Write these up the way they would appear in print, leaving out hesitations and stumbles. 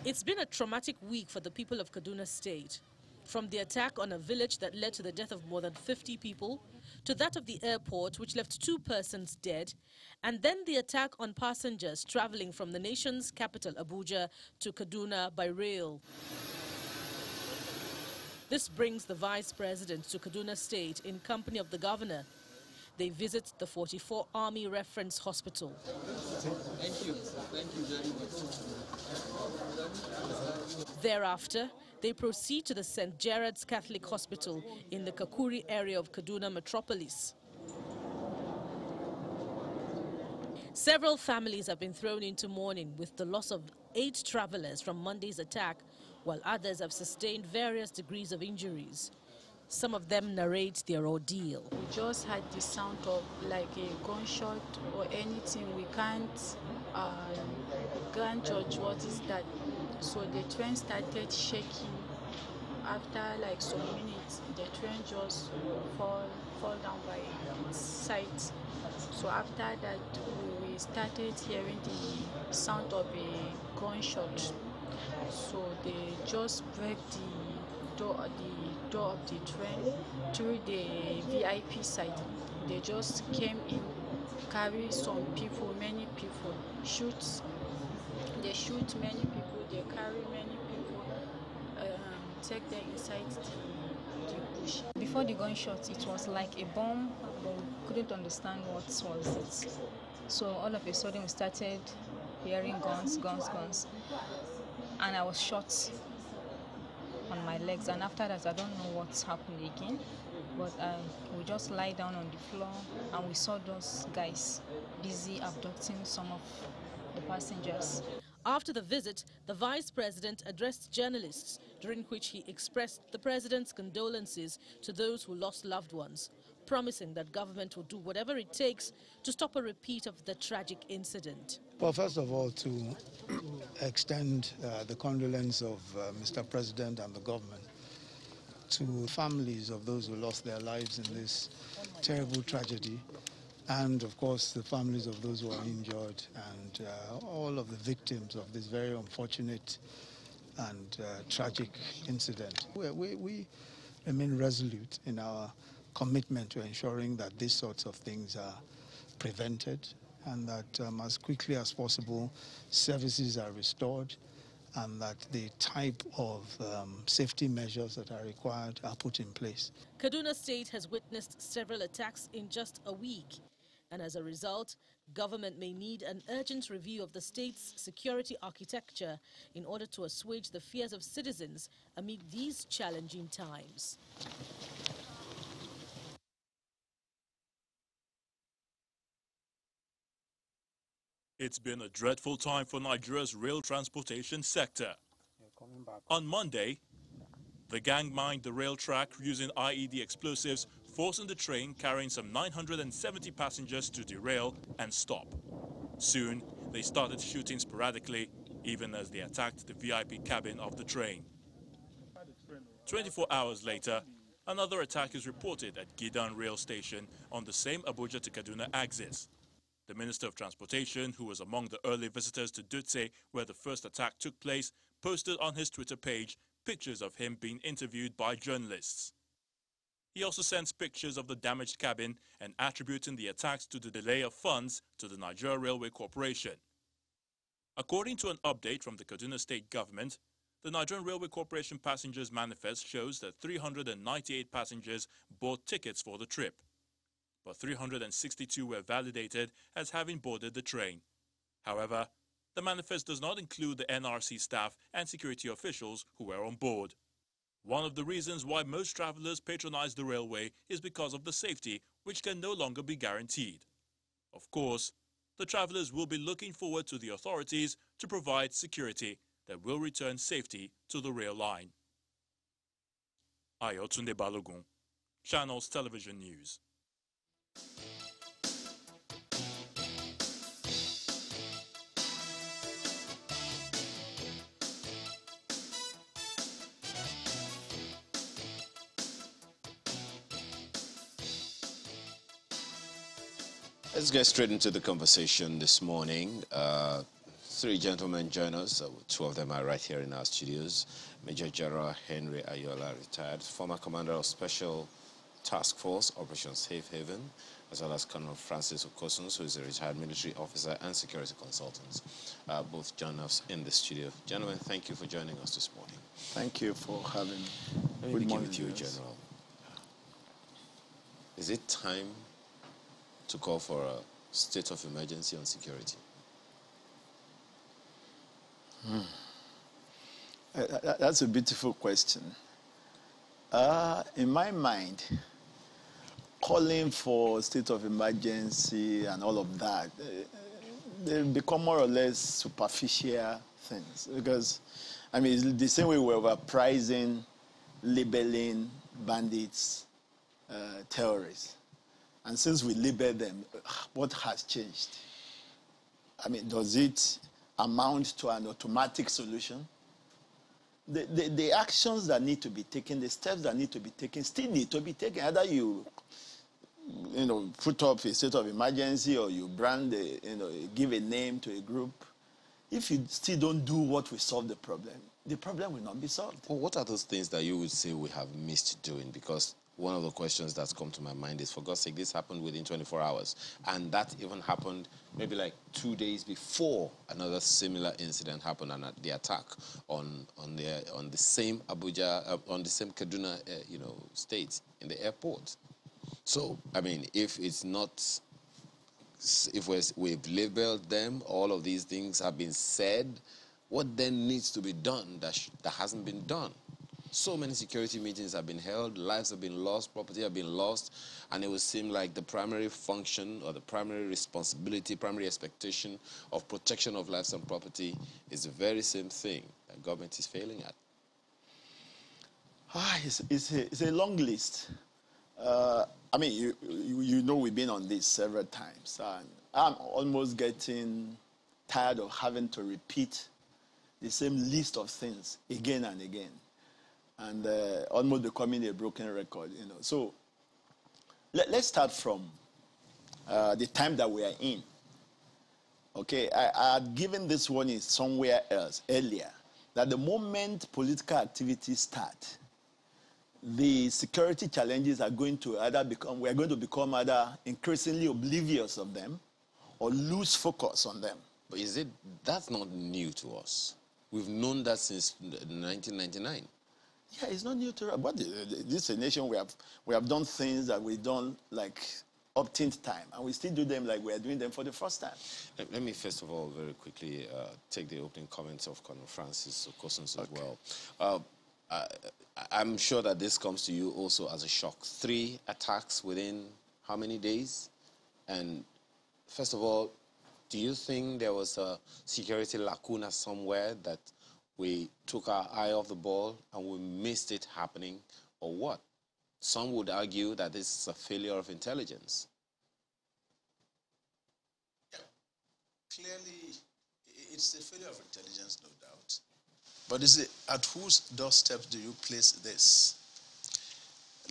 It's been a traumatic week for the people of Kaduna State. From the attack on a village that led to the death of more than 50 people, to that of the airport which left 2 persons dead, and then the attack on passengers traveling from the nation's capital, Abuja, to Kaduna by rail. This brings the Vice President to Kaduna State in company of the governor. They visit the 44 Army Reference Hospital. Thank you. Thank you very much. Thereafter, they proceed to the St. Gerard's Catholic Hospital in the Kakuri area of Kaduna metropolis. Several families have been thrown into mourning with the loss of 8 travelers from Monday's attack, while others have sustained various degrees of injuries. Some of them narrate their ordeal. We just had the sound of like a gunshot or anything. We can't judge what is that. So the train started shaking. After like some minutes, the train just fall down by its side. So after that, we started hearing the sound of a gunshot. So they just break the door of the train through the VIP side. They just came in, carry some people, many people, they shoot many people, they carry many people, take them inside the bush. Before the gunshot, it was like a bomb, but we couldn't understand what was it. So all of a sudden we started hearing guns, and I was shot on my legs, and after that I don't know what's happened again, but we just lie down on the floor and we saw those guys busy abducting some of the passengers. After the visit, the Vice President addressed journalists, during which he expressed the President's condolences to those who lost loved ones, promising that government will do whatever it takes to stop a repeat of the tragic incident. Well, first of all, to extend the condolence of Mr. President and the government to families of those who lost their lives in this terrible tragedy, and of course the families of those who are injured, and all of the victims of this very unfortunate and tragic incident. We remain resolute in our commitment to ensuring that these sorts of things are prevented, and that as quickly as possible services are restored, and that the type of safety measures that are required are put in place. Kaduna State has witnessed several attacks in just a week, and as a result, government may need an urgent review of the state's security architecture in order to assuage the fears of citizens amid these challenging times. It's been a dreadful time for Nigeria's rail transportation sector. On Monday, the gang mined the rail track using IED explosives, forcing the train carrying some 970 passengers to derail and stop. Soon, they started shooting sporadically, even as they attacked the VIP cabin of the train. 24 hours later, another attack is reported at Gidan rail station on the same Abuja to Kaduna axis. The Minister of Transportation, who was among the early visitors to Dutse, where the first attack took place, posted on his Twitter page pictures of him being interviewed by journalists. He also sends pictures of the damaged cabin and attributing the attacks to the delay of funds to the Nigeria Railway Corporation. According to an update from the Kaduna State government, the Nigerian Railway Corporation Passengers Manifest shows that 398 passengers bought tickets for the trip, but 362 were validated as having boarded the train. However, the manifest does not include the NRC staff and security officials who were on board. One of the reasons why most travelers patronize the railway is because of the safety, which can no longer be guaranteed. Of course, the travelers will be looking forward to the authorities to provide security that will return safety to the rail line. Ayotunde Balogun, Channels Television News. Let's get straight into the conversation this morning. Three gentlemen join us. Two of them are right here in our studios. Major General Henry Ayola, retired, former commander of Special Task Force, Operation Safe Haven, as well as Colonel Francis Okosons, who is a retired military officer and security consultant. Both join us in the studio. Gentlemen, thank you for joining us this morning. Thank you for having me. Let me begin with you, General. Is it time to call for a state of emergency on security? That's a beautiful question. In my mind, calling for state of emergency and all of that, they become more or less superficial things. Because, I mean, it's the same way we were pricing, labeling bandits, terrorists. And since we label them, what has changed? I mean, does it amount to an automatic solution? The actions that need to be taken, the steps that need to be taken, still need to be taken. Either you put up a state of emergency, or you brand, give a name to a group. If you still don't do what will solve the problem will not be solved. Well, what are those things that you would say we have missed doing? Because one of the questions that's come to my mind is, for God's sake, this happened within 24 hours. And that even happened maybe like 2 days before another similar incident happened, and the attack on the same Abuja, on the same Kaduna, state in the airport. So, I mean, if we've labeled them, all of these things have been said, what then needs to be done that hasn't been done? So many security meetings have been held, lives have been lost, property have been lost, and it would seem like the primary function or the primary responsibility, primary expectation of protection of lives and property is the very same thing that government is failing at. It's a long list. I mean, you know we've been on this several times, and I'm almost getting tired of having to repeat the same list of things again and again, and almost becoming a broken record, So let's start from the time that we are in. Okay, I had given this warning somewhere else earlier, that the moment political activities start, the security challenges are going to we're going to become either increasingly oblivious of them or lose focus on them. But that's not new to us. We've known that since 1999. Yeah, it's not new to us. But this is a nation we have done things that we don't like up-to time, and we still do them like we are doing them for the first time. Let me first of all very quickly take the opening comments of Colonel Francis Okosons as well. I'm sure that this comes to you also as a shock. 3 attacks within how many days? And first of all, do you think there was a security lacuna somewhere that we took our eye off the ball and we missed it happening, or what? Some would argue that this is a failure of intelligence. Yeah. Clearly, it's a failure of intelligence, no doubt. But you see, at whose doorstep do you place this?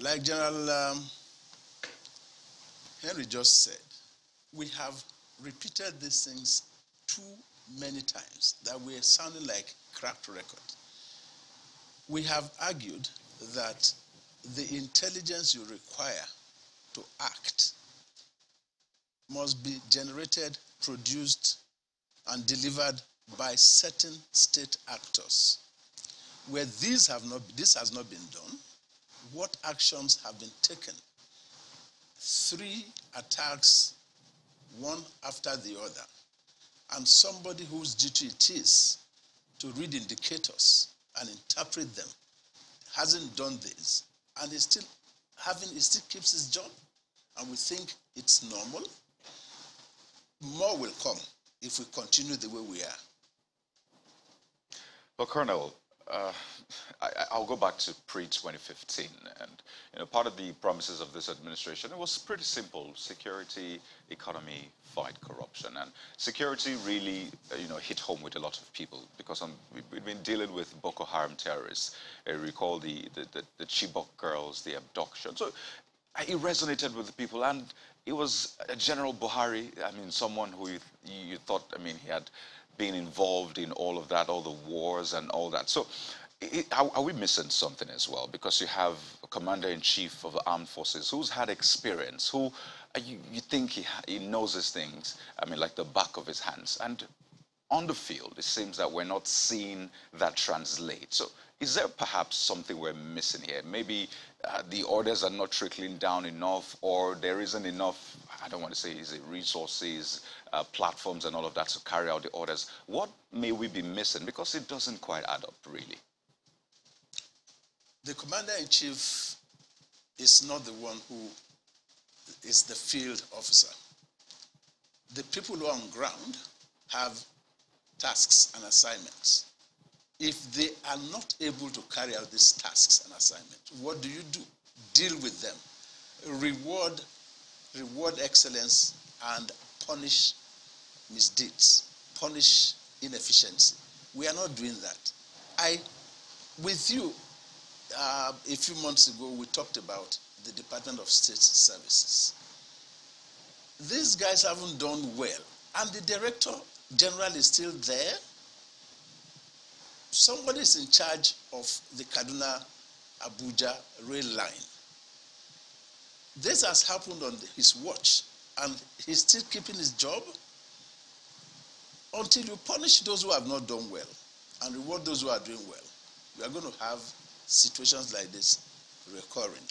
Like General Henry just said, we have repeated these things too many times that we're sounding like cracked record. We have argued that the intelligence you require to act must be generated, produced, and delivered by certain state actors. Where this has not been done, what actions have been taken? 3 attacks, one after the other, and somebody whose duty it is to read indicators and interpret them hasn't done this, and he still keeps his job, and we think it's normal. More will come if we continue the way we are. Well, Colonel, I'll go back to pre-2015, and part of the promises of this administration, it was pretty simple: security, economy, fight corruption. And security really, hit home with a lot of people, because we've been dealing with Boko Haram terrorists. I recall the Chibok girls, the abduction. So it resonated with the people, and it was General Buhari, someone who you thought, he had being involved in all of that, all the wars and all that. So are we missing something as well? Because you have a commander-in-chief of the armed forces who's had experience, who you think he knows his things, I mean, like the back of his hands. And on the field, it seems that we're not seeing that translate. So is there perhaps something we're missing here? Maybe the orders are not trickling down enough, or there isn't enough, I don't want to say, is it resources, platforms and all of that to carry out the orders. What may we be missing? Because it doesn't quite add up, really. The commander-in-chief is not the one who is the field officer. The people who are on ground have tasks and assignments. If they are not able to carry out these tasks and assignments, what do? Deal with them. Reward excellence and punish misdeeds, punish inefficiency. We are not doing that. With you, a few months ago, we talked about the Department of State Services. These guys haven't done well, and the Director General is still there. Somebody is in charge of the Kaduna-Abuja rail line. This has happened on his watch, and he's still keeping his job. Until you punish those who have not done well and reward those who are doing well, we are going to have situations like this recurring.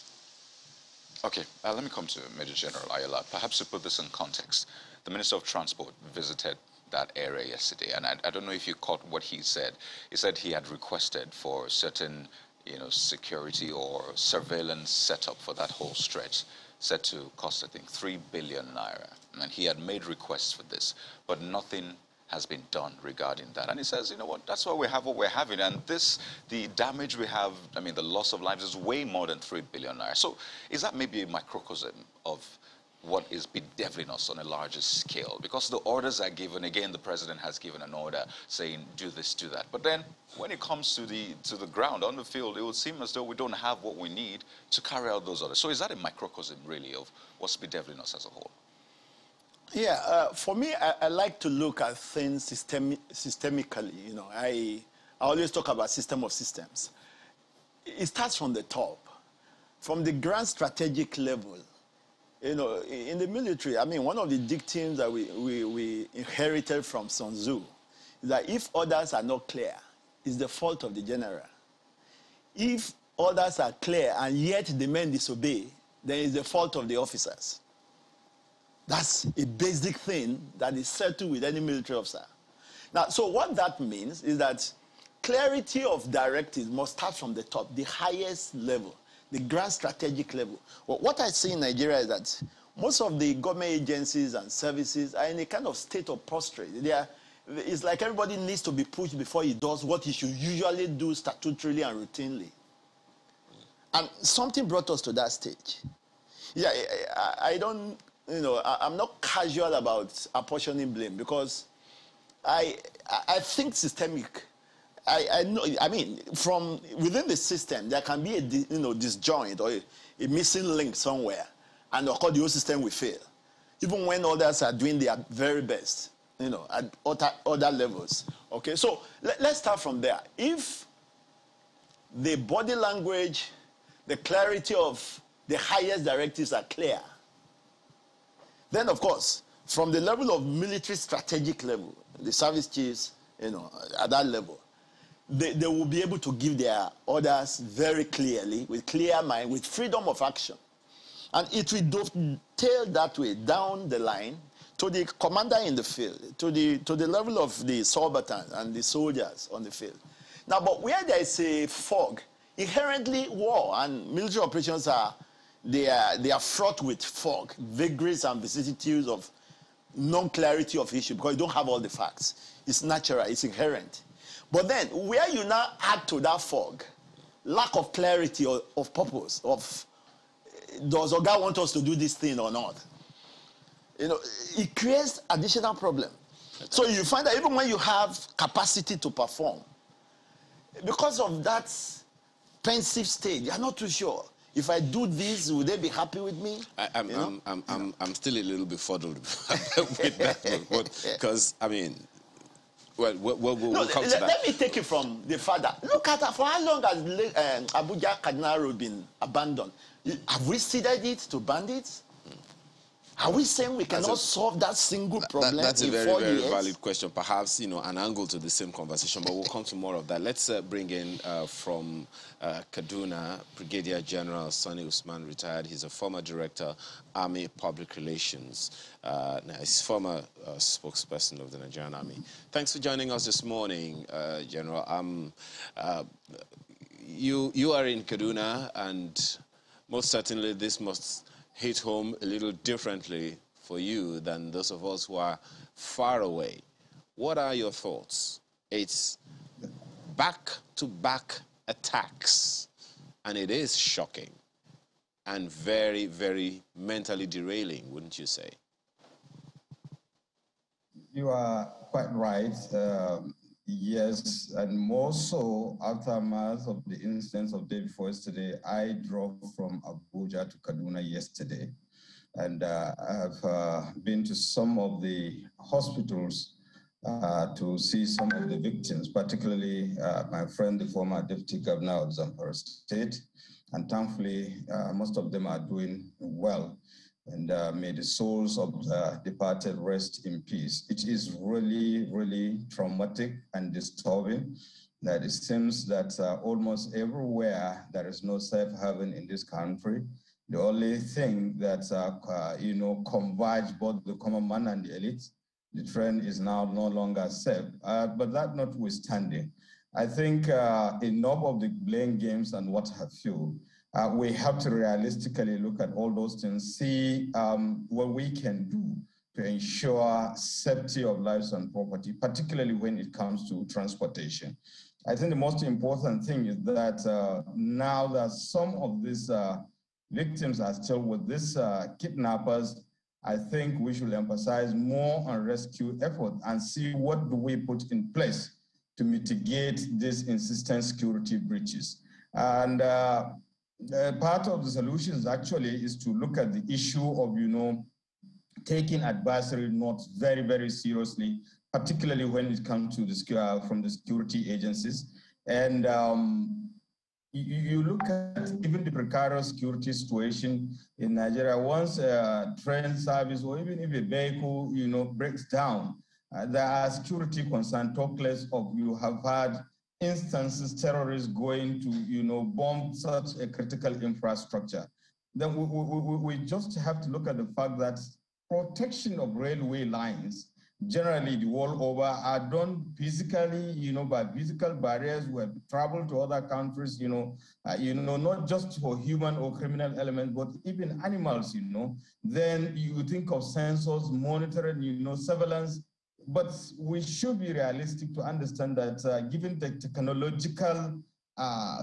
Okay, let me come to Major General Ayala. Perhaps to put this in context, the Minister of Transport visited that area yesterday, and I don't know if you caught what he said. He said he had requested for certain, security or surveillance setup for that whole stretch, set to cost, I think, 3 billion naira. And he had made requests for this, but nothing has been done regarding that. And he says, you know what, that's why we have what we're having. And the damage we have, I mean, the loss of lives is way more than 3 billion naira. So is that maybe a microcosm of what is bedeviling us on a larger scale? Because the orders are given, again, the president has given an order saying, do this, do that. But then when it comes to the ground, on the field, it would seem as though we don't have what we need to carry out those orders. So is that a microcosm, really, of what's bedeviling us as a whole? Yeah, for me, I like to look at things systemically. I always talk about system of systems. It starts from the top, from the grand strategic level. In the military, I mean, one of the dictums that we inherited from Sun Tzu is that if orders are not clear, it's the fault of the general. If orders are clear and yet the men disobey, then it's the fault of the officers. That's a basic thing that is settled with any military officer. Now, so what that means is that clarity of directives must start from the top, the highest level, the grand strategic level. Well, what I see in Nigeria is that most of the government agencies and services are in a kind of state of prostrate. It's like everybody needs to be pushed before he does what he should usually do statutorily and routinely. And something brought us to that stage. Yeah, I don't... I'm not casual about apportioning blame because I think systemic. I know. I mean, from within the system, there can be a disjoint or a missing link somewhere, and of course the whole system will fail, even when others are doing their very best. At other levels. Okay, so let's start from there. If the body language, the clarity of the highest directives are clear, then, of course, from the level of military strategic level, the service chiefs, at that level, they will be able to give their orders very clearly, with clear mind, with freedom of action. And it will dovetail that way down the line to the commander in the field, to the level of the subalterns and the soldiers on the field. Now, but where there is a fog, inherently war and military operations they are fraught with fog, vagaries and vicissitudes of non-clarity of issue because you don't have all the facts. It's natural, it's inherent. But then, where you now add to that fog, lack of clarity of purpose, of does Oga want us to do this thing or not? It creates additional problem. So you find that even when you have capacity to perform, because of that pensive stage, you're not too sure. If I do this, will they be happy with me? I'm still a little befuddled with that one. Because, I mean, Well, we'll come to that. Let me take it from the father. Look at for how long has Abuja Kaduna Road been abandoned? Have we ceded it to bandits? Are we saying we cannot solve that single problem that's in a 4 very years? valid question. Perhaps, an angle to the same conversation, but we'll come to more of that. Let's bring in from Kaduna, Brigadier General Sani Usman, retired. He's a former director, Army Public Relations. He's former spokesperson of the Nigerian Army. Thanks for joining us this morning, General. You are in Kaduna, and most certainly this must hit home a little differently for you than those of us who are far away. What are your thoughts? It's back-to-back attacks, and it is shocking and very, very mentally derailing, wouldn't you say? You are quite right. Yes, and more so aftermath of the incidents of day before yesterday. I drove from Abuja to Kaduna yesterday, and I've been to some of the hospitals to see some of the victims, particularly my friend, the former Deputy Governor of Zamfara State, and thankfully most of them are doing well. And may the souls of the departed rest in peace. It is really, really traumatic and disturbing that it seems that almost everywhere there is no safe haven in this country. The only thing that, converge both the common man and the elite, the trend is now no longer safe. But that notwithstanding, I think enough of the blame games and what have you. We have to realistically look at all those things, see what we can do to ensure safety of lives and property, particularly when it comes to transportation. I think the most important thing is that now that some of these victims are still with these kidnappers, I think we should emphasize more on rescue effort and see what do we put in place to mitigate these insistent security breaches. And part of the solutions actually is to look at the issue of, taking advisory notes very, very seriously, particularly when it comes to the from the security agencies. And you look at even the precarious security situation in Nigeria. Once a train service or even if a vehicle, breaks down, there are security concerns. Talk less of you have had instances, terrorists going to, bomb such a critical infrastructure. Then we just have to look at the fact that protection of railway lines, generally the world over, are done physically, by physical barriers. We have traveled to other countries, not just for human or criminal elements, but even animals, Then you think of sensors, monitoring, surveillance. But we should be realistic to understand that given the technological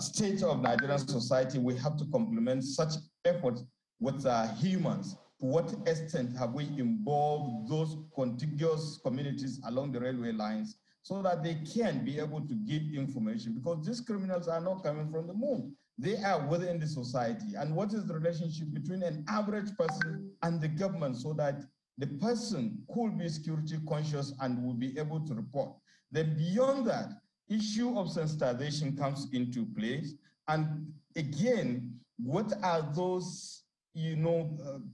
state of Nigerian society, we have to complement such efforts with humans. To what extent have we involved those contiguous communities along the railway lines so that they can be able to give information? Because these criminals are not coming from the moon. They are within the society. And what is the relationship between an average person and the government so that the person could be security conscious and will be able to report? Then beyond that, issue of sensitization comes into place. And again, what are those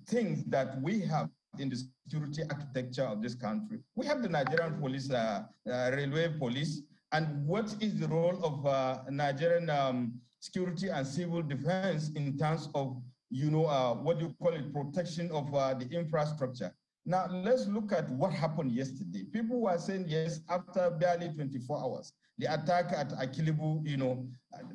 things that we have in the security architecture of this country? We have the Nigerian police, railway police, and what is the role of Nigerian security and civil defense in terms of, what do you call it, protection of the infrastructure? Now, let's look at what happened yesterday. People were saying, yes, after barely 24 hours, the attack at Akilibu,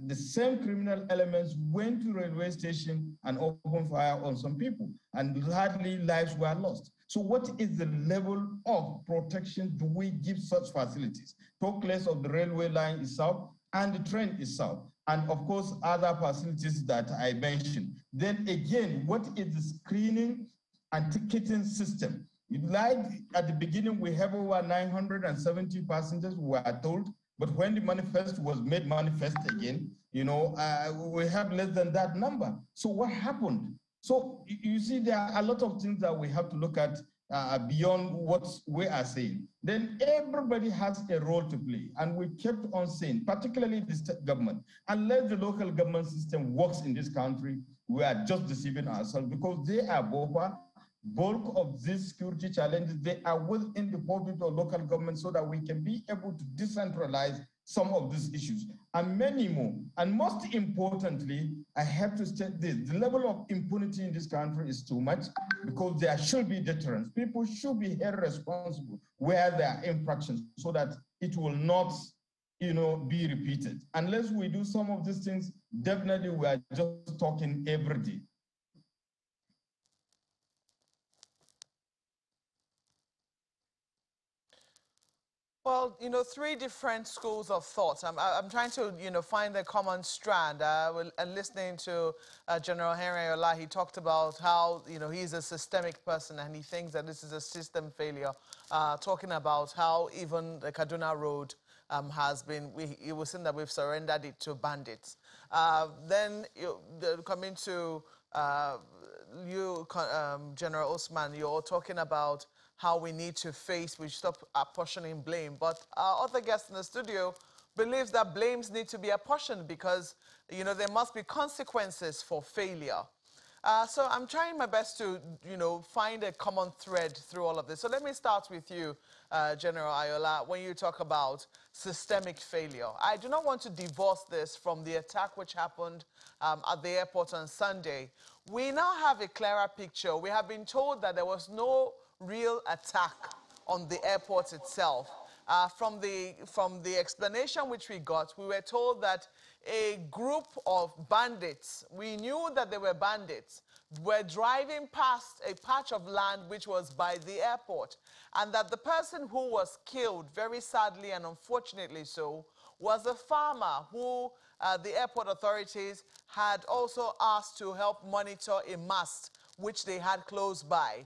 the same criminal elements went to railway station and opened fire on some people, and hardly lives were lost. So what is the level of protection do we give such facilities? Talk less of the railway line itself and the train itself, and of course, other facilities that I mentioned. Then again, what is the screening and ticketing system? Like at the beginning, we have over 970 passengers, we were told, but when the manifest was made manifest again, we have less than that number. So what happened? So you see, there are a lot of things that we have to look at beyond what we are saying, then everybody has a role to play. And we kept on saying, particularly the state government, unless the local government system works in this country, we are just deceiving ourselves, because they are bulk of these security challenges, they are within the purview of local government, so that we can be able to decentralize some of these issues and many more. And most importantly, I have to state this: the level of impunity in this country is too much, because there should be deterrence. People should be held responsible where there are infractions, so that it will not, be repeated. Unless we do some of these things, definitely we are just talking every day. Well, three different schools of thought. I'm trying to, find a common strand. And listening to General Henry Ola, he talked about how, he's a systemic person and he thinks that this is a system failure. Talking about how even the Kaduna Road has been, it was seen that we've surrendered it to bandits. Then coming to you, General Osman, you're talking about how we need to face, we stop apportioning blame. But our other guest in the studio believes that blames need to be apportioned because, there must be consequences for failure. So I'm trying my best to, find a common thread through all of this. So let me start with you, General Ayola, when you talk about systemic failure. I do not want to divorce this from the attack which happened at the airport on Sunday. We now have a clearer picture. We have been told that there was no real attack on the airport itself. From the explanation which we got, we were told that a group of bandits, we knew that they were bandits, were driving past a patch of land which was by the airport, and that the person who was killed, very sadly and unfortunately so, was a farmer who the airport authorities had also asked to help monitor a mast which they had close by.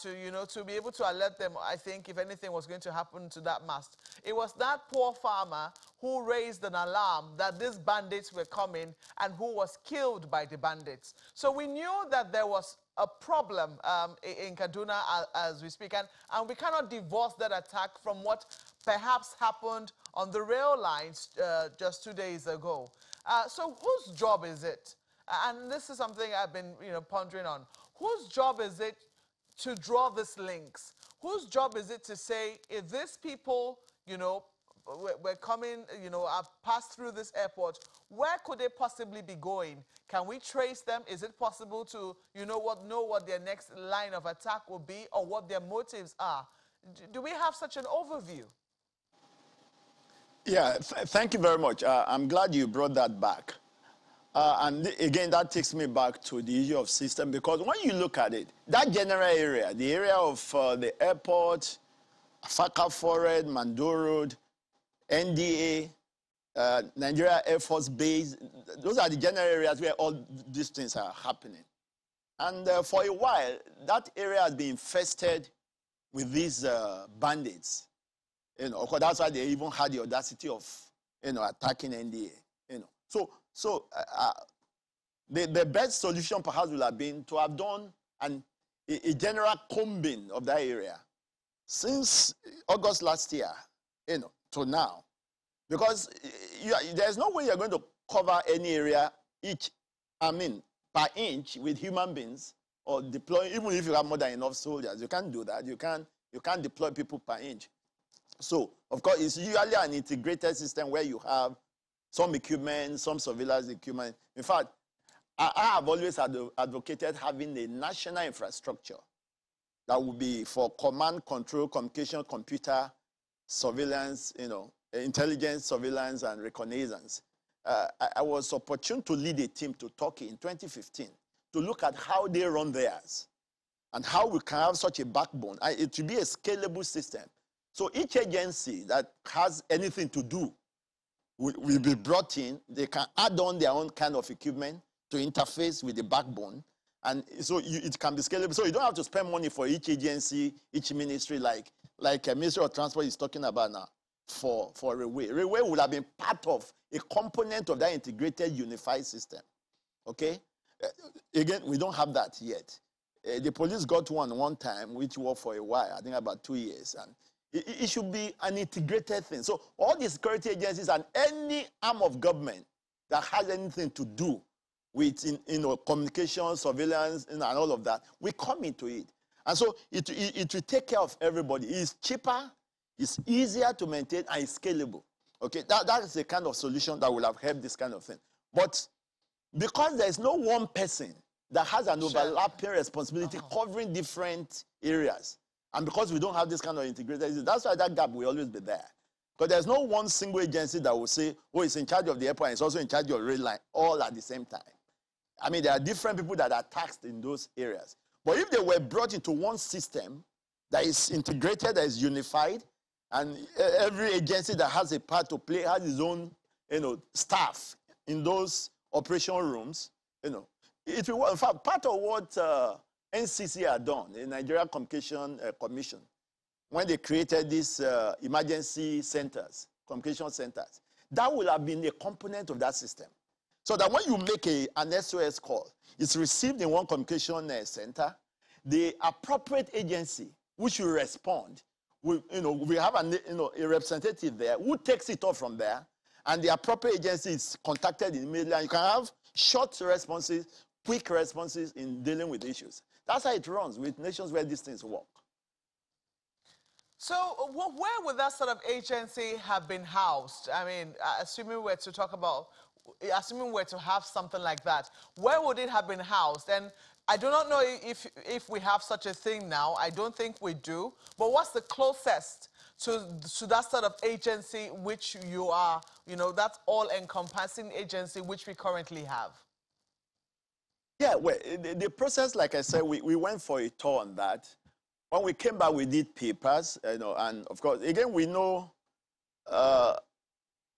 To be able to alert them, I think, if anything was going to happen to that mast. It was that poor farmer who raised an alarm that these bandits were coming and who was killed by the bandits. So we knew that there was a problem in Kaduna as we speak, and we cannot divorce that attack from what perhaps happened on the rail lines just 2 days ago. So whose job is it? And this is something I've been pondering on. Whose job is it to draw these links? Whose job is it to say, if these people, we're coming, have passed through this airport, where could they possibly be going? Can we trace them? Is it possible to, know what their next line of attack will be or what their motives are? Do we have such an overview? Yeah, thank you very much. I'm glad you brought that back. And again, that takes me back to the issue of system, because when you look at it, that general area, the area of the airport, Afaka Forest, Mando Road, NDA, Nigeria Air Force Base, those are the general areas where all these things are happening. And for a while, that area has been infested with these bandits. Because that's why they even had the audacity of, attacking NDA. So the best solution perhaps would have been to have done a general combing of that area since August last year, to now. Because there's no way you're going to cover any area per inch with human beings or deploy, even if you have more than enough soldiers. You can't do that. You can't deploy people per inch. So, of course, it's usually an integrated system where you have some equipment, some surveillance equipment. In fact, I have always advocated having a national infrastructure that would be for command, control, communication, computer, surveillance, intelligence, surveillance, and reconnaissance. I was opportune to lead a team to Turkey in 2015 to look at how they run theirs and how we can have such a backbone. It should be a scalable system. So each agency that has anything to do will be brought in. They can add on their own kind of equipment to interface with the backbone. And so it can be scalable. So you don't have to spend money for each agency, each ministry, like a Ministry of Transport is talking about now for railway. Railway would have been part of a component of that integrated unified system. Okay? Again, we don't have that yet. the police got one time, which worked for a while, I think about 2 years. And it should be an integrated thing. So all the security agencies and any arm of government that has anything to do with communication, surveillance, and all of that, we come into it. And so it will take care of everybody. It's cheaper, it's easier to maintain, and it's scalable. Okay, that is the kind of solution that will have helped this kind of thing. But because there is no one person that has an overlapping responsibility covering different areas, and because we don't have this kind of integrated, that's why that gap will always be there. Because there's no one single agency that will say, oh, it's in charge of the airport and it's also in charge of rail line, all at the same time. I mean, there are different people that are taxed in those areas. But if they were brought into one system that is integrated, that is unified, and every agency that has a part to play has its own, staff in those operation rooms, it will. In fact, part of what NCC had done, the Nigerian Communication Commission, when they created these emergency centers, communication centers, that will have been a component of that system. So that when you make an SOS call, it's received in one communication center, the appropriate agency which will respond, we have a representative there who takes it off from there, and the appropriate agency is contacted immediately, and you can have short responses, quick responses in dealing with issues. That's how it runs with nations where these things work. So where would that sort of agency have been housed? I mean, assuming we're to have something like that, where would it have been housed? And I do not know if we have such a thing now. I don't think we do. But what's the closest to that sort of agency which you are, that all-encompassing agency which we currently have? Yeah, well, the process, like I said, we went for a tour on that. When we came back, we did papers, and of course, again, we know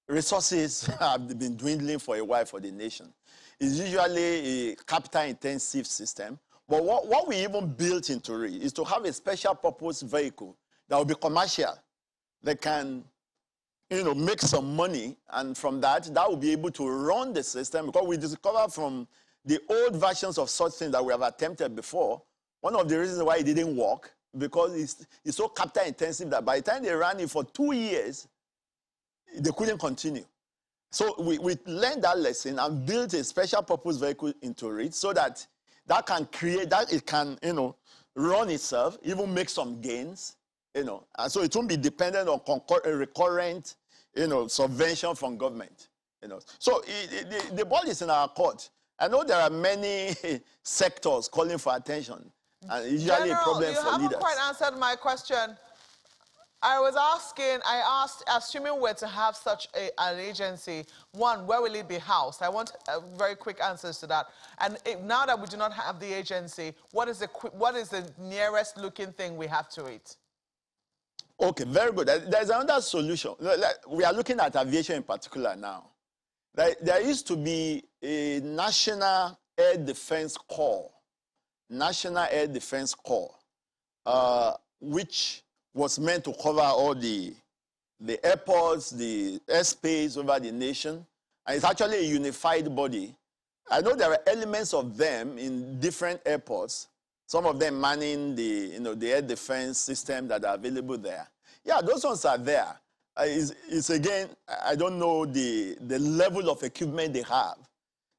resources have been dwindling for a while for the nation. It's usually a capital-intensive system, but what we even built into it is to have a special purpose vehicle that will be commercial, that can, make some money, and from that will be able to run the system, because we discovered from the old versions of such things that we have attempted before, one of the reasons why it didn't work, because it's so capital intensive that by the time they ran it for 2 years, they couldn't continue. So we learned that lesson and built a special purpose vehicle into it so that it can, run itself, even make some gains, and so it won't be dependent on recurrent, subvention from government, So the ball is in our court. I know there are many sectors calling for attention. And it's usually a problem for leaders. You haven't quite answered my question. I asked, assuming we're to have such an agency, one, where will it be housed? I want very quick answers to that. And now that we do not have the agency, what is the nearest looking thing we have to it? Okay, very good. There's another solution. We are looking at aviation in particular now. There used to be a National Air Defense Corps, which was meant to cover all the airports, the airspace over the nation. And it's actually a unified body. I know there are elements of them in different airports, some of them manning the air defense system that are available there. Yeah, those ones are there. It's again, I don't know the level of equipment they have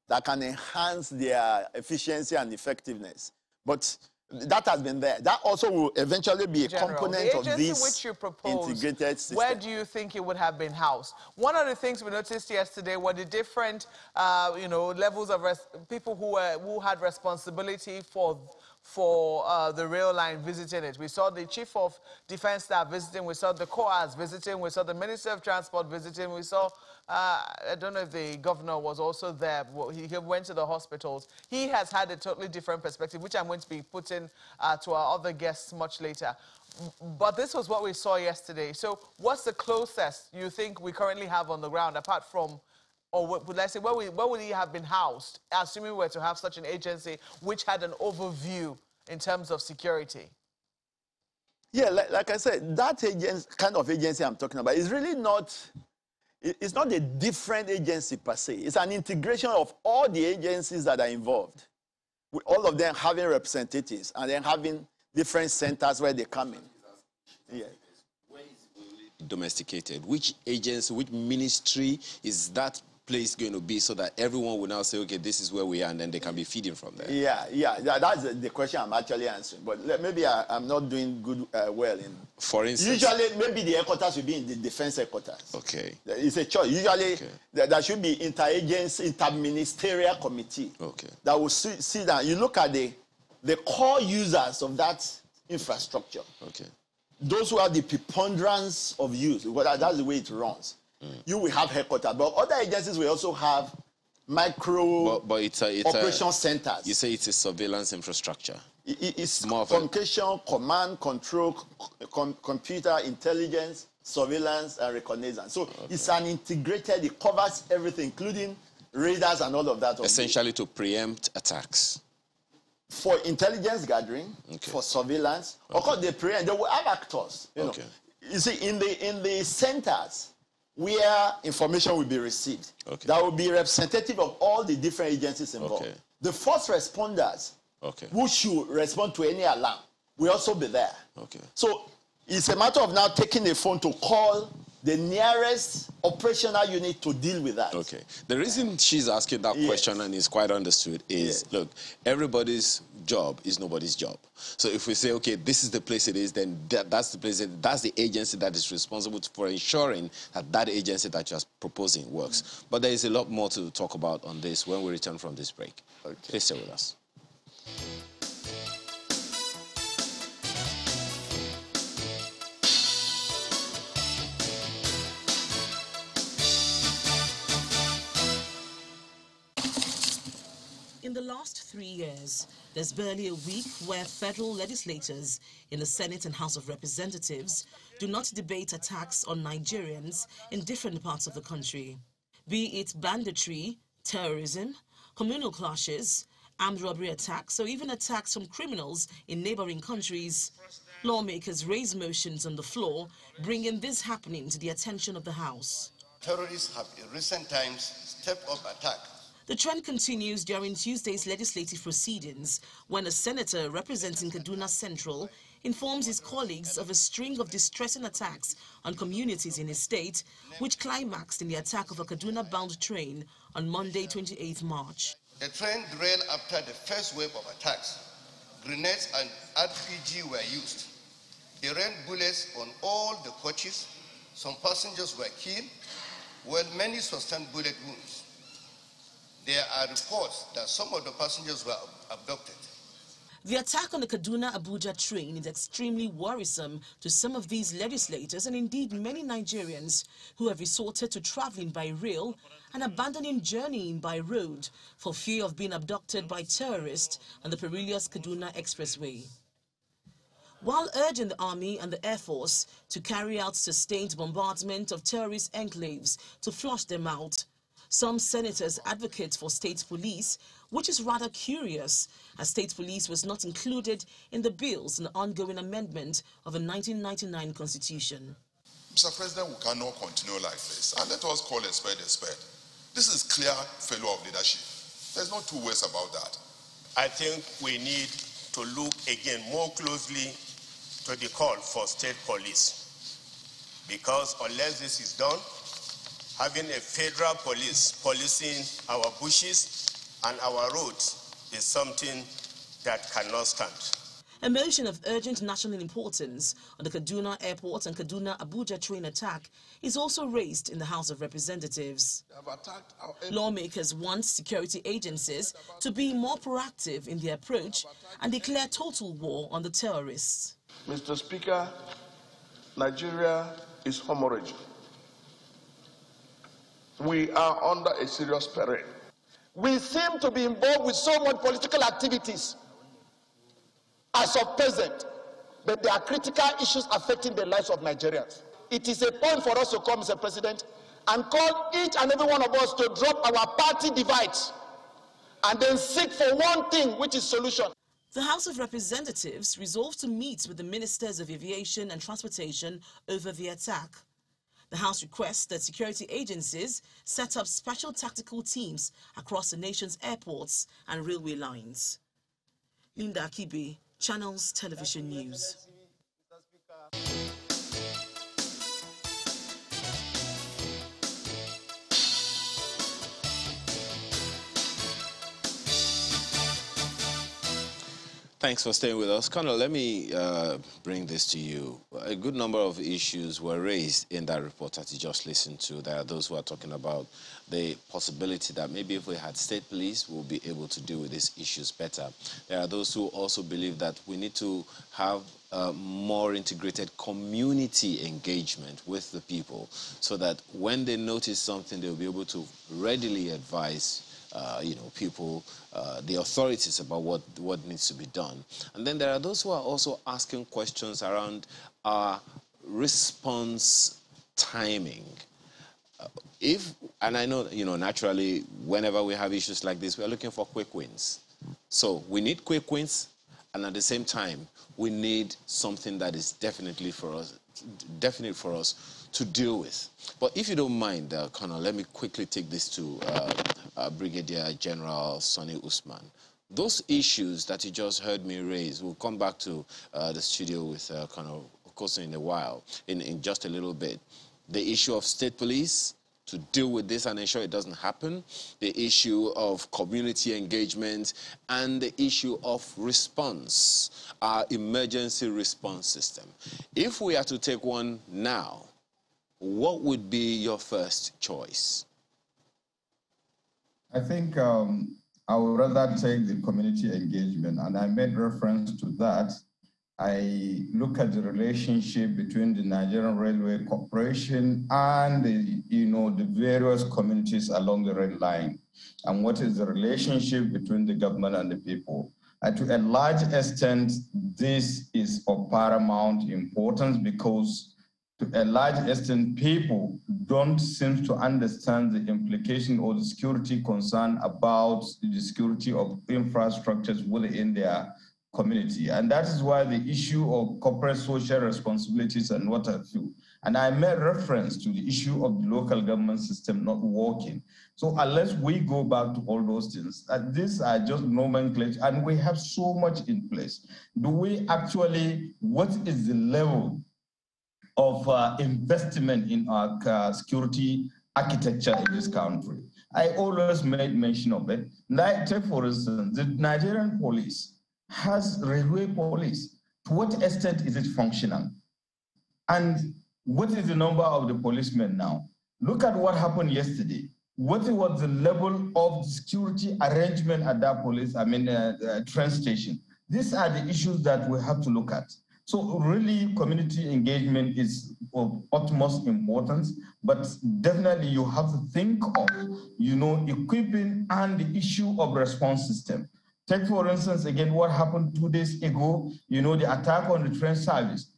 that can enhance their efficiency and effectiveness. But that has been there. That also will eventually be a component of this which you proposed, integrated system. Where do you think it would have been housed? One of the things we noticed yesterday were the different, levels of people who had responsibility for the rail line visiting it. We saw the Chief of Defense Staff visiting, we saw the COAS visiting, we saw the Minister of Transport visiting, we saw, I don't know if the governor was also there, he went to the hospitals. He has had a totally different perspective, which I'm going to be putting to our other guests much later. But this was what we saw yesterday. So what's the closest you think we currently have on the ground, apart from, or would I say, where would he have been housed, assuming we were to have such an agency which had an overview in terms of security? Yeah, like I said, that kind of agency I'm talking about is really not, it's not a different agency per se. It's an integration of all the agencies that are involved. with all of them having representatives and then having different centers where they come in. Yeah. Domesticated. Which agency, which ministry is that place going to be so that everyone will now say, okay, this is where we are, and then they can be feeding from there? Yeah. That's the question I'm actually answering. But maybe I'm not doing well in. For instance, usually, maybe the headquarters will be in the defense headquarters. Okay. It's a choice. Usually, there should be interagency, interministerial committee. Okay. That will see that. You look at the core users of that infrastructure. Okay. Those who have the preponderance of use, because that's the way it runs. You will have headquarters, but other agencies will also have micro it's operation centers. You say it's a surveillance infrastructure. It's more of communication, command, control, computer intelligence, surveillance, and reconnaissance. So it's an integrated, it covers everything, including radars and all of that. Essentially to preempt attacks. For intelligence gathering, for surveillance, of course they will have actors. You know. You see, in the centers where information will be received, that will be representative of all the different agencies involved. The first responders who should respond to any alarm will also be there. So it's a matter of now taking a phone to call the nearest operational unit to deal with that. The reason she's asking that question, and is quite understood, is, look, everybody's job is nobody's job. So if we say, okay, this is the place it is, then that's the place, that's the agency that is responsible for ensuring that that agency that you're proposing works. But there is a lot more to talk about on this when we return from this break. Please stay with us. In the last 3 years, there's barely a week where federal legislators in the Senate and House of Representatives do not debate attacks on Nigerians in different parts of the country. Be it banditry, terrorism, communal clashes, armed robbery attacks, or even attacks from criminals in neighboring countries, lawmakers raise motions on the floor, bringing this happening to the attention of the House. Terrorists have in recent times stepped up attack. The trend continues during Tuesday's legislative proceedings when a senator representing Kaduna Central informs his colleagues of a string of distressing attacks on communities in his state, which climaxed in the attack of a Kaduna-bound train on Monday, 28th March. The train derailed after the first wave of attacks. Grenades and RPG were used. They rained bullets on all the coaches. Some passengers were killed, while many sustained bullet wounds. There are reports that some of the passengers were abducted. The attack on the Kaduna-Abuja train is extremely worrisome to some of these legislators and indeed many Nigerians who have resorted to traveling by rail and abandoning journeying by road for fear of being abducted by terrorists on the perilous Kaduna Expressway. While urging the Army and the Air Force to carry out sustained bombardment of terrorist enclaves to flush them out, some senators advocate for state police, which is rather curious, as state police was not included in the bills in the ongoing amendment of the 1999 Constitution. Mr. President, we cannot continue like this, and let us call a spade a spade. This is clear failure of leadership. There's no two ways about that. I think we need to look again more closely to the call for state police, because unless this is done, having a federal police policing our bushes and our roads is something that cannot stand. A motion of urgent national importance on the Kaduna Airport and Kaduna-Abuja train attack is also raised in the House of Representatives. Lawmakers want security agencies to be more proactive in their approach and declare total war on the terrorists. Mr. Speaker, Nigeria is hemorrhaging. We are under a serious peril. We seem to be involved with so much political activities as of present, but there are critical issues affecting the lives of Nigerians. It is a point for us to come, Mr. President, and call each and every one of us to drop our party divides and then seek for one thing, which is solution. The House of Representatives resolved to meet with the Ministers of Aviation and Transportation over the attack. The House requests that security agencies set up special tactical teams across the nation's airports and railway lines. Linda Akibe, Channels Television News. Thanks for staying with us. Colonel, let me bring this to you. A good number of issues were raised in that report that you just listened to. There are those who are talking about the possibility that maybe if we had state police, we'll be able to deal with these issues better. There are those who also believe that we need to have more integrated community engagement with the people so that when they notice something, they'll be able to readily advise people, the authorities about what needs to be done. And then there are those who are also asking questions around our response timing. And I know, naturally, whenever we have issues like this, we're looking for quick wins. So we need quick wins, and at the same time, we need something that is definite for us to deal with. But if you don't mind, Colonel, let me quickly take this to Brigadier General Sonny Usman. Those issues that you just heard me raise, we'll come back to the studio with Colonel Okosun in a while, in just a little bit. The issue of state police, to deal with this and ensure it doesn't happen, the issue of community engagement, and the issue of response, our emergency response system. If we are to take one now, what would be your first choice? I think I would rather take the community engagement, and I made reference to that. I look at the relationship between the Nigerian Railway Corporation and the various communities along the red line, and what is the relationship between the government and the people. To a large extent, this is of paramount importance because to a large extent, people don't seem to understand the implication or the security concern about the security of infrastructures within their community. And that is why the issue of corporate social responsibilities and what have you. And I made reference to the issue of the local government system not working. So unless we go back to all those things, these are just nomenclature, and we have so much in place. Do we actually, what is the level of investment in our security architecture in this country? I always made mention of it. Like, take for instance, the Nigerian police has railway police. To what extent is it functional? And what is the number of the policemen now? Look at what happened yesterday. What was the level of security arrangement at that train station? These are the issues that we have to look at. So really, community engagement is of utmost importance, but definitely you have to think of, equipping and the issue of response system. Take, for instance, again, what happened 2 days ago, the attack on the train service.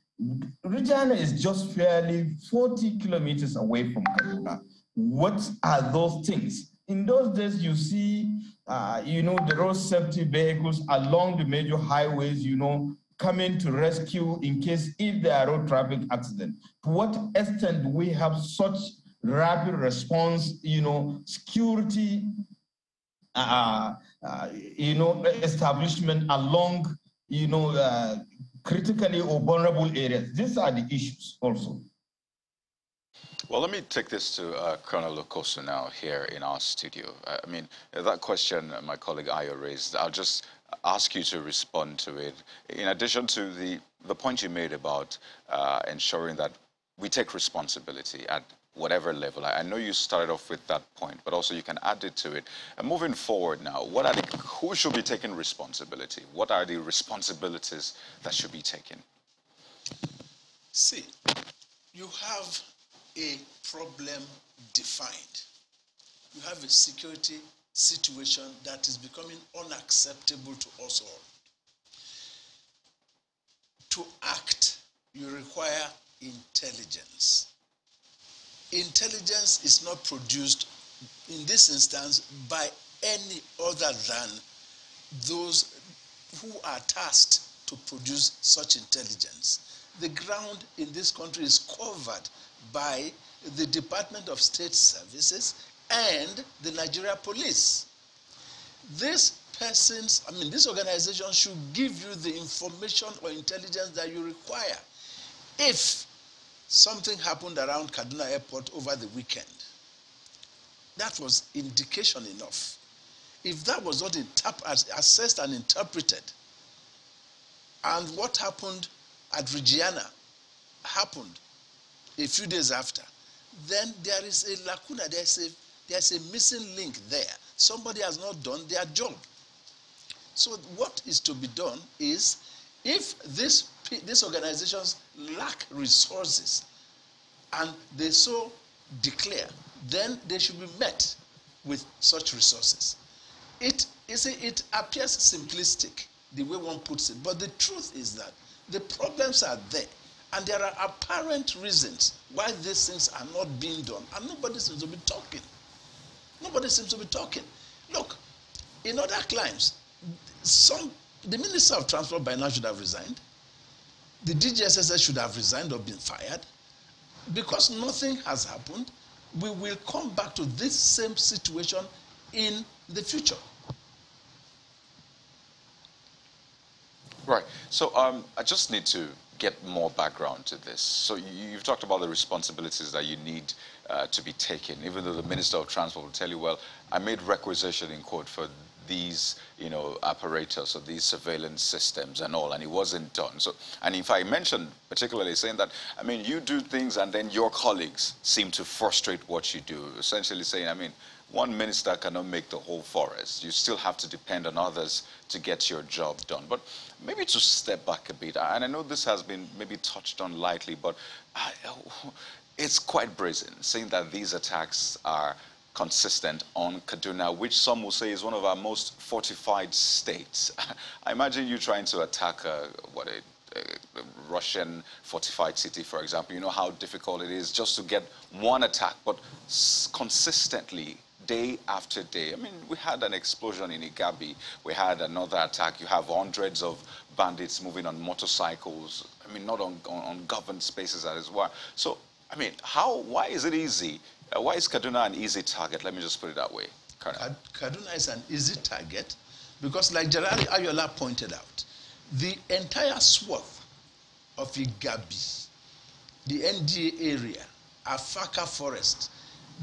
Regina is just fairly 40 kilometers away from Kaduna. What are those things? In those days, you see, the road safety vehicles along the major highways, coming to rescue in case if there are road traffic accidents. To what extent do we have such rapid response, security, establishment along, critically or vulnerable areas? These are the issues also. Well, let me take this to Colonel Okosun now here in our studio. That question my colleague Ayo raised, I'll just ask you to respond to it. In addition to the point you made about ensuring that we take responsibility at whatever level. I know you started off with that point, but also you can add it to it. And moving forward now, who should be taking responsibility? What are the responsibilities that should be taken? See, you have a problem defined. You have a security situation that is becoming unacceptable to us all. To act, you require intelligence. Intelligence is not produced, in this instance, by any other than those who are tasked to produce such intelligence. The ground in this country is covered by the Department of State Services and the Nigeria Police. This persons, I mean, this organization should give you the information or intelligence that you require. If something happened around Kaduna Airport over the weekend, that was indication enough. If that was not assessed and interpreted, and what happened at Regina happened a few days after, then there is a lacuna, there's a missing link there. Somebody has not done their job. So what is to be done is, if these organizations lack resources and they so declare, then they should be met with such resources. It appears simplistic, the way one puts it, but the truth is that the problems are there, and there are apparent reasons why these things are not being done, and nobody seems to be talking. Nobody seems to be talking. Look, in other climes, the Minister of Transport by now should have resigned. The DGSSS should have resigned or been fired. Because nothing has happened, we will come back to this same situation in the future. Right. So I just need to get more background to this. So you've talked about the responsibilities that you need to be taken, even though the Minister of Transport will tell you, well, I made requisition in court for these, apparatus or these surveillance systems and all, and it wasn't done. So, and if I mentioned particularly saying that, I mean, you do things and then your colleagues seem to frustrate what you do, essentially saying, I mean, one minister cannot make the whole forest. You still have to depend on others to get your job done. But maybe to step back a bit, and I know this has been maybe touched on lightly, but it's quite brazen, saying that these attacks are consistent on Kaduna, which some will say is one of our most fortified states. I imagine you trying to attack a Russian fortified city, for example. You know how difficult it is just to get one attack, but consistently, day after day. I mean, we had an explosion in Igabi. We had another attack. You have hundreds of bandits moving on motorcycles. I mean, not on governed spaces as well. So, I mean, why is it easy? Why is Kaduna an easy target? Let me just put it that way. Kaduna is an easy target because, like Gerald Ayola pointed out, the entire swath of Igabi, the NDA area, Afaka Forest,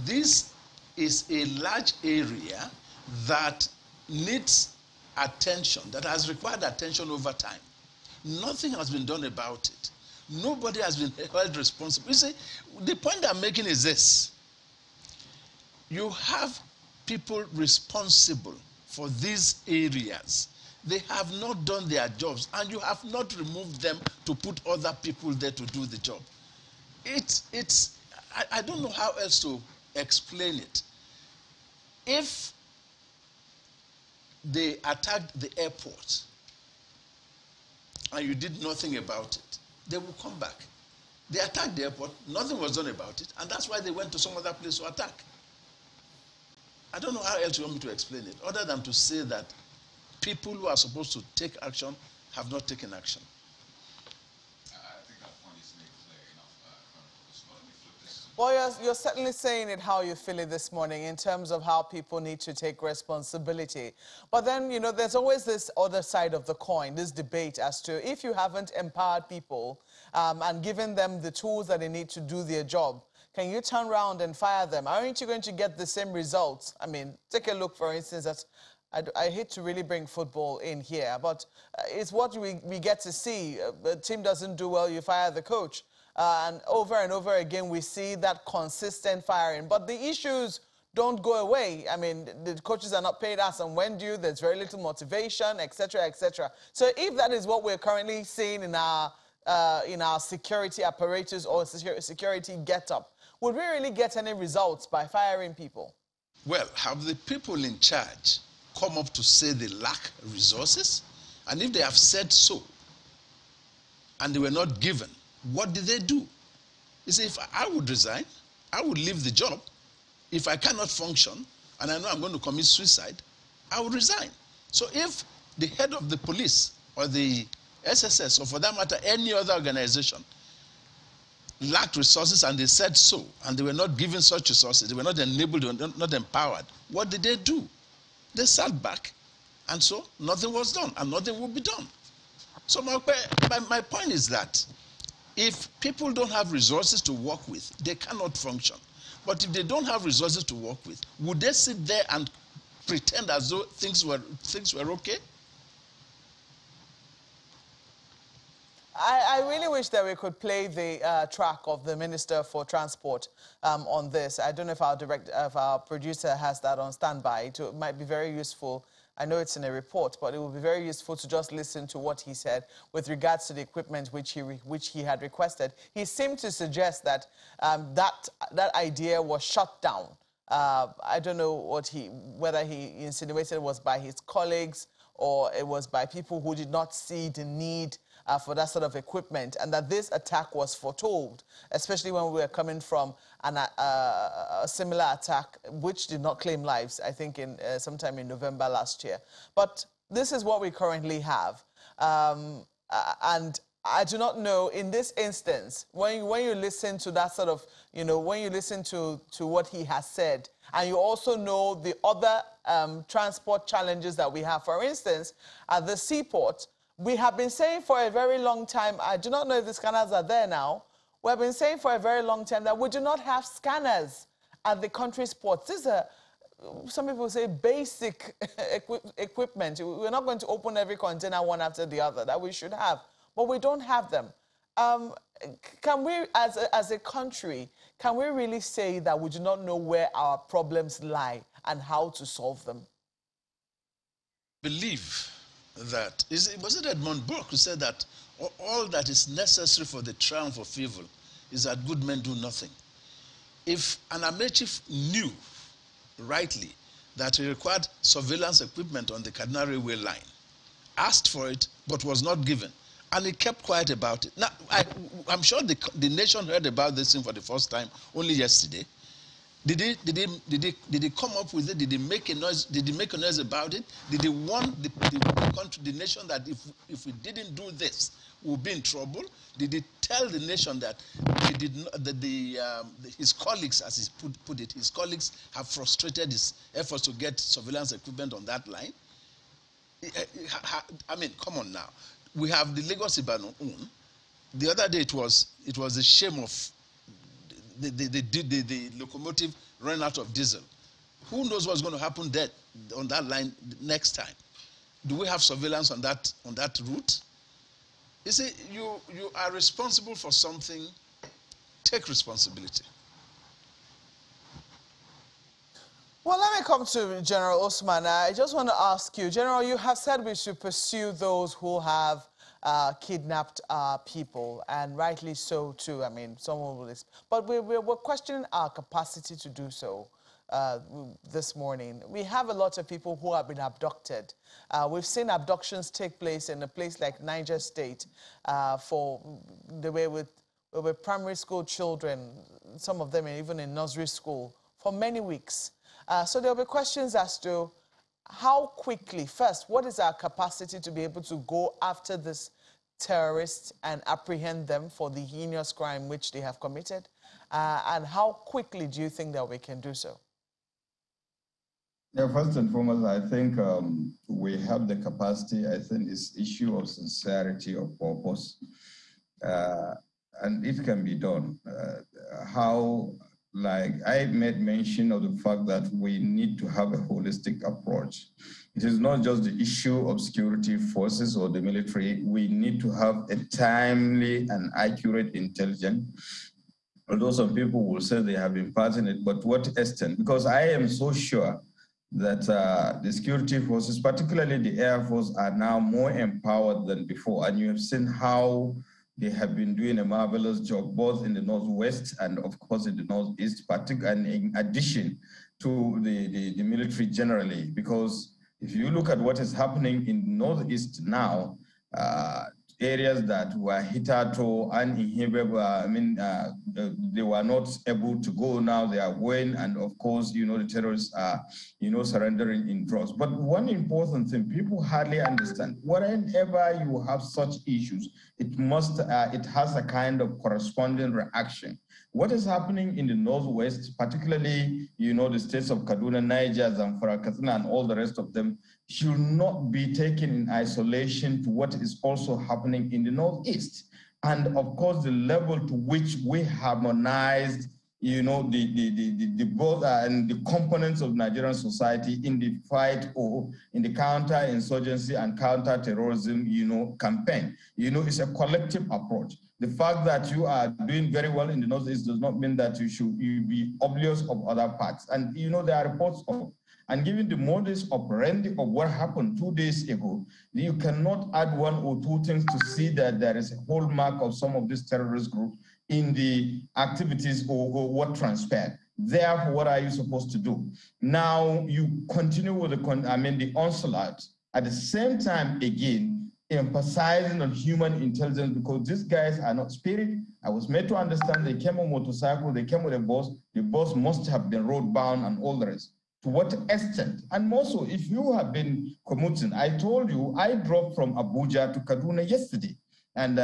this is a large area that needs attention, that has required attention over time. Nothing has been done about it. Nobody has been held responsible. You see, the point I'm making is this. You have people responsible for these areas. They have not done their jobs, and you have not removed them to put other people there to do the job. I don't know how else to explain it. If they attacked the airport and you did nothing about it, they will come back. They attacked the airport, nothing was done about it, and that's why they went to some other place to attack. I don't know how else you want me to explain it, other than to say that people who are supposed to take action have not taken action. Well, you're certainly saying it how you feel it this morning in terms of how people need to take responsibility. But then, there's always this other side of the coin, this debate as to if you haven't empowered people and given them the tools that they need to do their job, can you turn around and fire them? Aren't you going to get the same results? I mean, take a look, for instance, at I hate to really bring football in here, but it's what we get to see. The team doesn't do well, you fire the coach. And over again, we see that consistent firing. But the issues don't go away. I mean, the coaches are not paid as and when due. There's very little motivation, etc., etc. So if that is what we're currently seeing in our security apparatus or security get-up, would we really get any results by firing people? Well, have the people in charge come up to say they lack resources? And if they have said so, and they were not given, what did they do? You see, if I would resign, I would leave the job. If I cannot function, and I know I'm going to commit suicide, I would resign. So if the head of the police or the SSS, or for that matter, any other organization, lacked resources and they said so, and they were not given such resources, they were not enabled, they were not empowered, what did they do? They sat back And so nothing was done, and nothing will be done. So my point is that if people don't have resources to work with, they cannot function. But if they don't have resources to work with, would they sit there and pretend as though things were okay? I really wish that we could play the track of the Minister for Transport on this. I don't know if our producer has that on standby. It might be very useful. I know it's in a report, but it would be very useful to just listen to what he said with regards to the equipment which he had requested. He seemed to suggest that that idea was shut down. I don't know whether he insinuated it was by his colleagues or it was by people who did not see the need for that sort of equipment, and that this attack was foretold, especially when we were coming from a similar attack, which did not claim lives, I think, sometime in November last year. But this is what we currently have. And I do not know, in this instance, when you listen to that sort of, when you listen to what he has said, and you also know the other transport challenges that we have. For instance, at the seaport, we have been saying for a very long time, I do not know if the scanners are there now, we have been saying for a very long time that we do not have scanners at the country's ports. These are, some people say, basic equipment. We're not going to open every container one after the other that we should have, but we don't have them. Can we, as a country, can we really say that we do not know where our problems lie and how to solve them? Believe that, was it Edmund Burke who said that all that is necessary for the triumph of evil is that good men do nothing? If an Amechi knew rightly that he required surveillance equipment on the Kaduna railway line, asked for it but was not given, and he kept quiet about it. Now, I'm sure the nation heard about this thing for the first time only yesterday. Did he come up with it? Did he make a noise? Did he make a noise about it? Did he warn the country, the nation, that if we didn't do this, we'll be in trouble? Did he tell the nation that he did not, that his colleagues, as he put it, his colleagues have frustrated his efforts to get surveillance equipment on that line? I mean, come on now. We have the Lagos-Ibadan own. The other day it was a shame of the locomotive ran out of diesel. Who knows what's going to happen there on that line next time? Do we have surveillance on that route? You see, you are responsible for something. Take responsibility. Well, let me come to General Osman. I just want to ask you, General, you have said we should pursue those who have kidnapped people, and rightly so too. I mean, someone will. But we're questioning our capacity to do so this morning. We have a lot of people who have been abducted. We've seen abductions take place in a place like Niger State for the way with primary school children, some of them even in nursery school, for many weeks. So there'll be questions as to how quickly, first, what is our capacity to be able to go after these terrorists and apprehend them for the heinous crime which they have committed? And how quickly do you think that we can do so? Yeah, first and foremost, I think we have the capacity. I think it's issue of sincerity of purpose, and it can be done. How? Like I made mention of the fact that we need to have a holistic approach. It is not just the issue of security forces or the military. We need to have a timely and accurate intelligence. Although some people will say they have been passing it, but what extent? Because I am so sure that the security forces, particularly the Air Force, are now more empowered than before. And you have seen how they have been doing a marvelous job, both in the Northwest and, of course, in the Northeast, particularly in addition to the military generally. Because if you look at what is happening in the Northeast now, areas that were hitherto uninhibited, they were not able to go. Now they are going, and of course, the terrorists are, surrendering in droves. But one important thing, people hardly understand, whenever you have such issues, it has a kind of corresponding reaction. What is happening in the Northwest, particularly, the states of Kaduna, Niger, Zamfara, Katsina, and all the rest of them, should not be taken in isolation to what is also happening in the Northeast. And of course, the level to which we harmonized, the both and the components of Nigerian society in the fight or in the counter-insurgency and counter-terrorism, campaign. It's a collective approach. The fact that you are doing very well in the Northeast does not mean that you be oblivious of other parts. And, there are reports of, and given the modus operandi of what happened 2 days ago, you cannot add one or two things to see that there is a hallmark of some of these terrorist groups in the activities or what transpired. Therefore, what are you supposed to do? Now, you continue with the onslaught. At the same time, again, emphasizing on human intelligence, because these guys are not spirit. I was made to understand they came on motorcycle, they came with a bus. The bus must have been road bound and all the rest. To what extent? And also, if you have been commuting, I told you I drove from Abuja to Kaduna yesterday. And,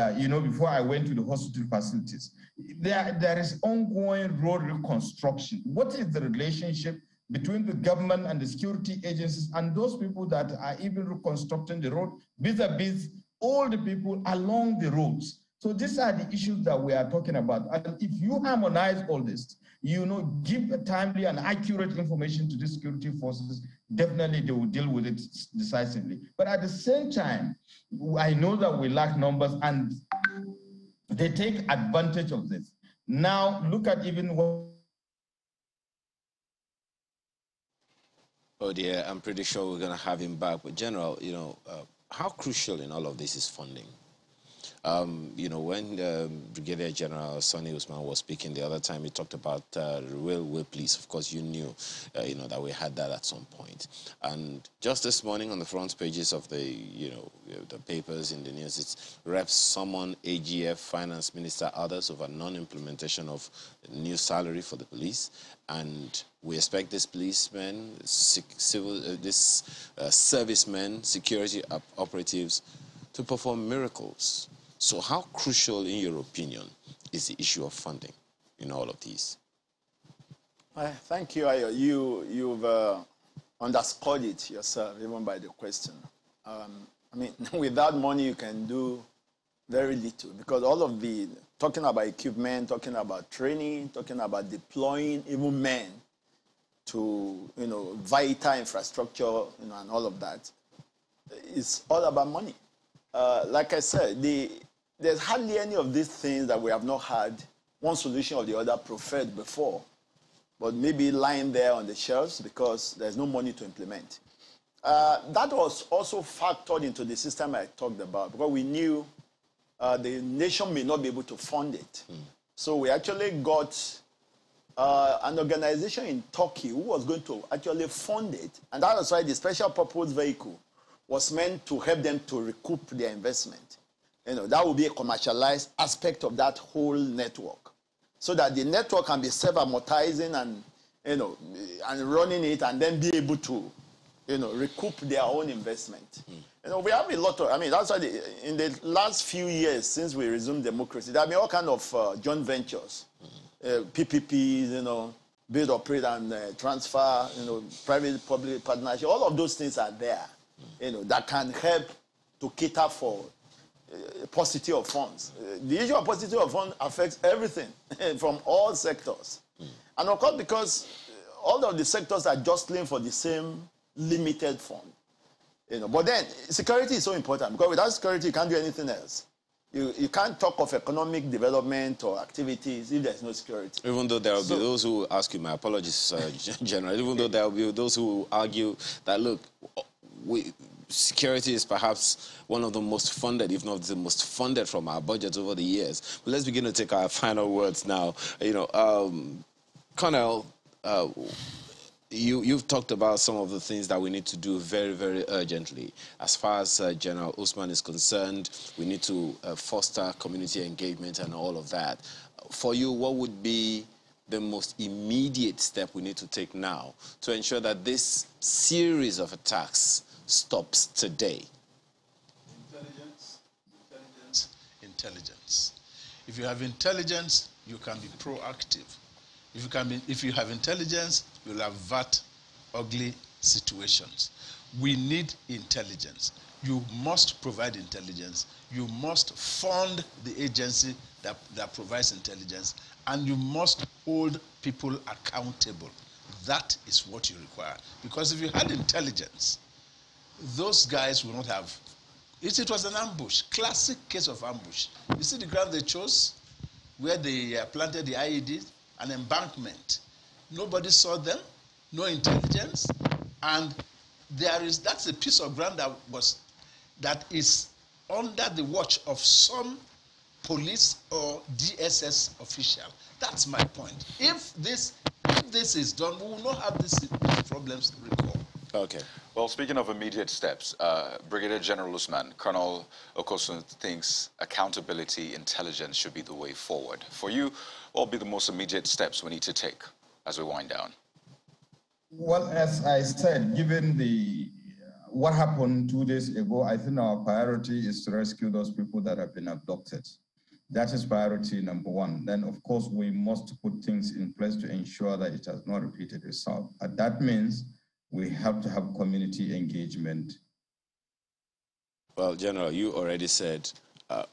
before I went to the hospital facilities, there is ongoing road reconstruction. What is the relationship between the government and the security agencies and those people that are even reconstructing the road, vis-a-vis all the people along the roads? So these are the issues that we are talking about. And if you harmonize all this, give a timely and accurate information to the security forces, definitely they will deal with it decisively. But at the same time, I know that we lack numbers and they take advantage of this. Now, look at even what... Oh dear, I'm pretty sure we're going to have him back. But General, how crucial in all of this is funding? When Brigadier General Sonny Usman was speaking the other time, he talked about railway police. Of course, you knew, that we had that at some point. And just this morning on the front pages of the papers in the news, it's reps summon AGF, Finance Minister, others over non-implementation of new salary for the police. And we expect these policemen, servicemen, security operatives to perform miracles. So how crucial, in your opinion, is the issue of funding in all of these? Thank you, Ayo. You've underscored it yourself, even by the question. Without money, you can do very little, because all of the talking about equipment, talking about training, talking about deploying even men to, vital infrastructure, and all of that, it's all about money. Like I said, there's hardly any of these things that we have not had one solution or the other preferred before, but maybe lying there on the shelves because there's no money to implement. That was also factored into the system I talked about, because we knew the nation may not be able to fund it. So we actually got an organization in Turkey who was going to actually fund it, and that was why the special purpose vehicle was meant to help them to recoup their investment. That would be a commercialized aspect of that whole network, so that the network can be self-amortizing and, and running it, and then be able to, recoup their own investment. We have a lot of, that's why in the last few years since we resumed democracy, there have been all kinds of joint ventures, PPPs, build, operate, and transfer, private-public partnership. All of those things are there, that can help to cater for paucity of funds. The issue of paucity of funds affects everything from all sectors. And of course, because all of the sectors are jostling for the same limited fund. But then security is so important, because without security you can't do anything else. You can't talk of economic development or activities if there's no security. Even though there will be those who ask you, my apologies, General, even though there will be those who argue that, look, security is perhaps one of the most funded, if not the most funded from our budget over the years. But let's begin to take our final words now. Colonel, you've talked about some of the things that we need to do very, very urgently. As far as General Usman is concerned, we need to foster community engagement and all of that. For you, what would be the most immediate step we need to take now to ensure that this series of attacks stops today? Intelligence. If you have intelligence, you can be proactive. If you have intelligence, you'll avert ugly situations. We need intelligence. You must provide intelligence. You must fund the agency that provides intelligence, and you must hold people accountable. That is what you require. Because if you had intelligence, those guys would not have. It was an ambush, classic case of ambush. You see the ground they chose, where they planted the IEDs, an embankment. Nobody saw them, no intelligence, and that's a piece of ground that is under the watch of some police or DSS official. That's my point. If this is done, we will not have these problems recall. Okay. Well, speaking of immediate steps, Brigadier General Usman, Colonel Okosun thinks accountability, intelligence should be the way forward. For you, what will be the most immediate steps we need to take as we wind down? Well, as I said, given what happened 2 days ago, I think our priority is to rescue those people that have been abducted. That is priority number one. Then, of course, we must put things in place to ensure that it has not repeated itself. And that means we have to have community engagement. Well, General, you already said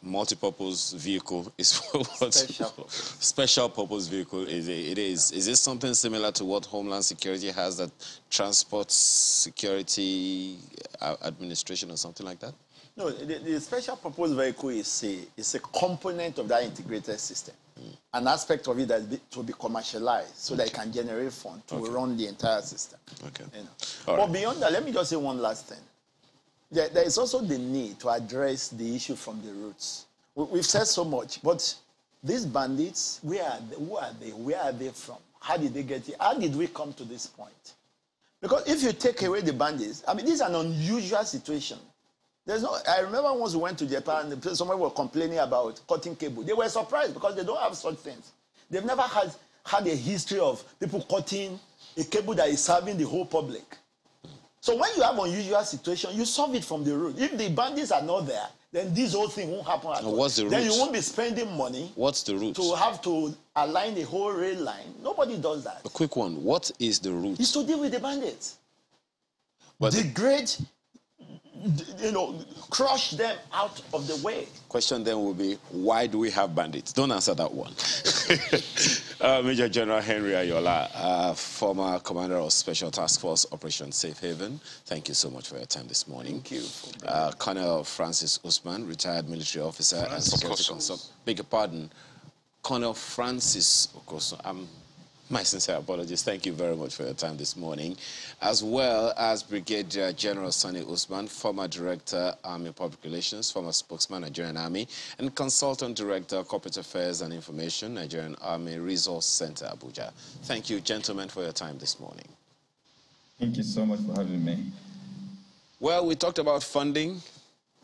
multi-purpose vehicle is what special purpose vehicle is. Is this something similar to what Homeland Security has, that Transport Security Administration or something like that? No, the special purpose vehicle is a component of that integrated system. An aspect of it that to be commercialized so that it can generate funds to run the entire system. Okay. You know. But beyond that, let me just say one last thing. There is also the need to address the issue from the roots. We've said so much, but these bandits, who are they? Where are they from? How did they get here? How did we come to this point? Because if you take away the bandits, I mean, this is an unusual situation. I remember once we went to Japan, and someone was complaining about cutting cable. They were surprised because they don't have such things. They've never had a history of people cutting a cable that is serving the whole public. So when you have an unusual situation, you solve it from the root. If the bandits are not there, then this whole thing won't happen at all. What's the root? Then you won't be spending money. What's the root? To have to align the whole rail line. Nobody does that. A quick one. What is the root? It's to deal with the bandits. But degrade, crush them out of the way. Question then will be, why do we have bandits? Don't answer that one. Major General Henry Ayola, former commander of Special Task Force Operation Safe Haven, thank you so much for your time this morning. Thank you. Colonel Francis Usman, retired military officer and security consultant. Beg your pardon, Colonel Francis Okosun. My sincere apologies. Thank you very much for your time this morning. As well as Brigadier General Sani Usman, former Director, Army Public Relations, former spokesman, Nigerian Army, and Consultant Director, Corporate Affairs and Information, Nigerian Army Resource Center, Abuja. Thank you, gentlemen, for your time this morning. Thank you so much for having me. Well, we talked about funding.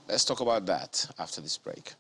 Let's talk about that after this break.